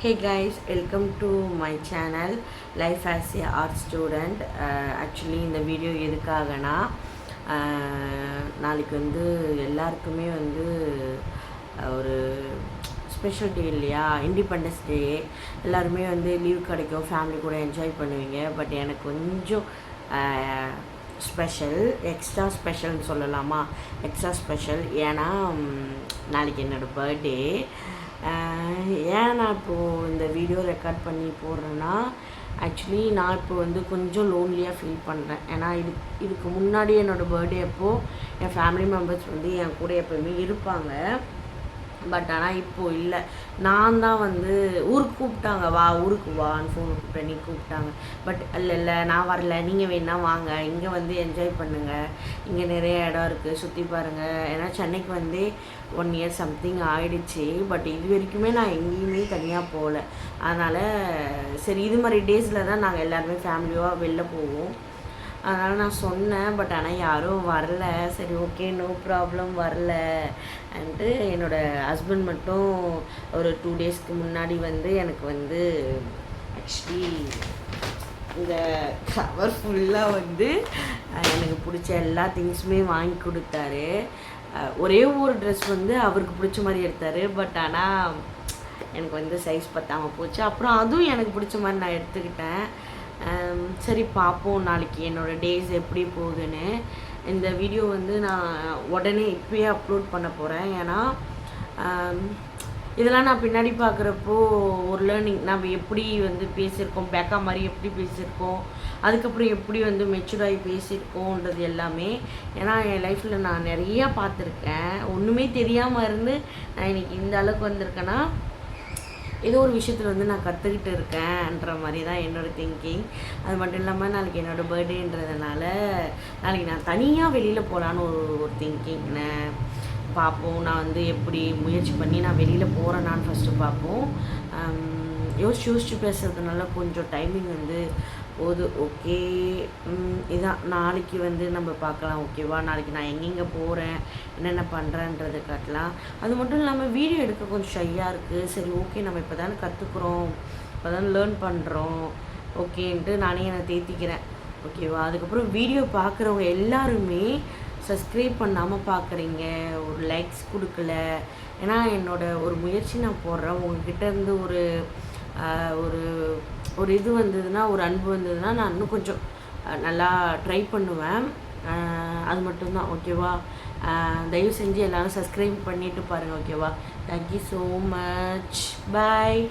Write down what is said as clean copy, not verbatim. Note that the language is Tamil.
Hey guys, welcome to my channel Life as a Art Student. Actually இந்த வீடியோ எதுக்காகனா நாளைக்கு வந்து எல்லாருக்குமே வந்து ஒரு ஸ்பெஷல் டே இல்லையா, இண்டிபெண்டன்ஸ் டே. எல்லாருமே வந்து லீவ் கிடைக்கும், ஃபேமிலி கூட என்ஜாய் பண்ணுவீங்க. பட் எனக்கு கொஞ்சம் ஸ்பெஷல், எக்ஸ்ட்ரா ஸ்பெஷல்னு சொல்லலாமா, எக்ஸ்ட்ரா ஸ்பெஷல். ஏன்னா நாளைக்கு என்னோடய பர்த்டே. ஏன் நான் இப்போது இந்த வீடியோ ரெக்கார்ட் பண்ணி போடுறேன்னா, ஆக்சுவலி நான் இப்போ வந்து கொஞ்சம் லோன்லியாக ஃபீல் பண்ணுறேன். ஏன்னா இதுக்கு முன்னாடி என்னோடய பர்த்டே அப்போது என் ஃபேமிலி மெம்பர்ஸ் வந்து என் கூட எப்போயுமே இருப்பாங்க. பட் ஆனால் இப்போது இல்லை. நான் தான் வந்து ஊருக்கு கூப்பிட்டாங்க, வா ஊருக்கு வான்னு ஃபோன் பண்ணி கூப்பிட்டாங்க. பட் இல்லை நான் வரல, நீங்கள் வேணா வாங்க, இங்கே வந்து என்ஜாய் பண்ணுங்கள், இங்கே நிறைய இடம் இருக்குது, சுற்றி பாருங்கள். ஏன்னா சென்னைக்கு வந்து 1 இயர் சம்திங் ஆகிடுச்சு. பட் இது வரைக்குமே நான் எங்கேயுமே தனியாக போகல. அதனால் சரி, இது மாதிரி டேஸில் தான் நாங்கள் எல்லாருமே ஃபேமிலியாக வெளில போவோம். அதனால் நான் சொன்னேன். பட் ஆனால் யாரும் வரல. சரி, ஓகே, நோ ப்ராப்ளம், வரல அன்ட்டு என்னோடய ஹஸ்பண்ட் மட்டும் ஒரு 2 டேஸ்க்கு முன்னாடி வந்து எனக்கு வந்து ஆக்சுவலி இந்த கவர் ஃபுல்லாக வந்து எனக்கு பிடிச்ச எல்லா திங்ஸுமே வாங்கி கொடுத்தாரு. ஒரே ஒரு ட்ரெஸ் வந்து அவருக்கு பிடிச்ச மாதிரி எடுத்தார். பட் ஆனால் எனக்கு வந்து சைஸ் பத்தாமல் போச்சு. அப்புறம் அதுவும் எனக்கு பிடிச்ச மாதிரி நான் எடுத்துக்கிட்டேன். சரி, பார்ப்போம் நாளைக்கு என்னோடய டேஸ் எப்படி போகுதுன்னு. இந்த வீடியோ வந்து நான் உடனே இப்போயே அப்லோட் பண்ண போகிறேன். ஏன்னா இதெல்லாம் நான் பின்னாடி பார்க்குறப்போ ஒரு லேர்னிங், நம்ம எப்படி வந்து பேசியிருக்கோம், பேக்கா மாதிரி எப்படி பேசியிருக்கோம், அதுக்கப்புறம் எப்படி வந்து மெச்சூர்டாகி பேசியிருக்கோன்றது எல்லாமே. ஏன்னா என் லைஃப்பில் நான் நிறையா பார்த்துருக்கேன். ஒன்றுமே தெரியாமல் இருந்து நான் இன்றைக்கி இந்த அளவுக்கு வந்திருக்கேன்னா ஏதோ ஒரு விஷயத்தில் வந்து நான் கற்றுக்கிட்டு இருக்கேன்ற மாதிரி தான் என்னோடய திங்கிங். அது மட்டும் இல்லாமல் நாளைக்கு என்னோடய பர்த்டேன்றதுனால நாளைக்கு நான் தனியாக வெளியில் போகலான்னு ஒரு திங்கிங். பார்ப்போம், நான் வந்து எப்படி முயற்சி பண்ணி நான் வெளியில் போகிறேன்னான்னு ஃபஸ்ட்டு பார்ப்போம். யோசிச்சு பேசுகிறதுனால கொஞ்சம் டைமிங் வந்து போகுது. ஓகே, இதான் நாளைக்கு வந்து நம்ம பார்க்கலாம். ஓகேவா, நாளைக்கு நான் எங்கெங்கே போகிறேன், என்னென்ன பண்ணுறேன்றது காட்டலாம். அது மட்டும் இல்லாமல் வீடியோ எடுக்க கொஞ்சம் ஷையாக இருக்குது. சரி, ஓகே, நம்ம இப்போ தானே கற்றுக்குறோம், இப்போ தானே லேர்ன் பண்ணுறோம், ஓகேன்ட்டு நானே என்னை தேத்திக்கிறேன். ஓகேவா, அதுக்கப்புறம் வீடியோ பார்க்குறவங்க எல்லாருமே சப்ஸ்கிரைப் பண்ணாமல் பார்க்குறீங்க, ஒரு லைக்ஸ் கொடுக்கல. ஏன்னா என்னோடய ஒரு முயற்சி நான் போடுறேன். உங்ககிட்ட இருந்து ஒரு ஒரு இது வந்ததுன்னா, ஒரு அன்பு வந்ததுன்னா நான் இன்னும் கொஞ்சம் நல்லா ட்ரை பண்ணுவேன். அது மட்டும்தான். ஓகேவா, தயவு செஞ்சு எல்லோரும் சப்ஸ்கிரைப் பண்ணிவிட்டு பாருங்கள். ஓகேவா, தேங்க்யூ ஸோ மச், பாய்.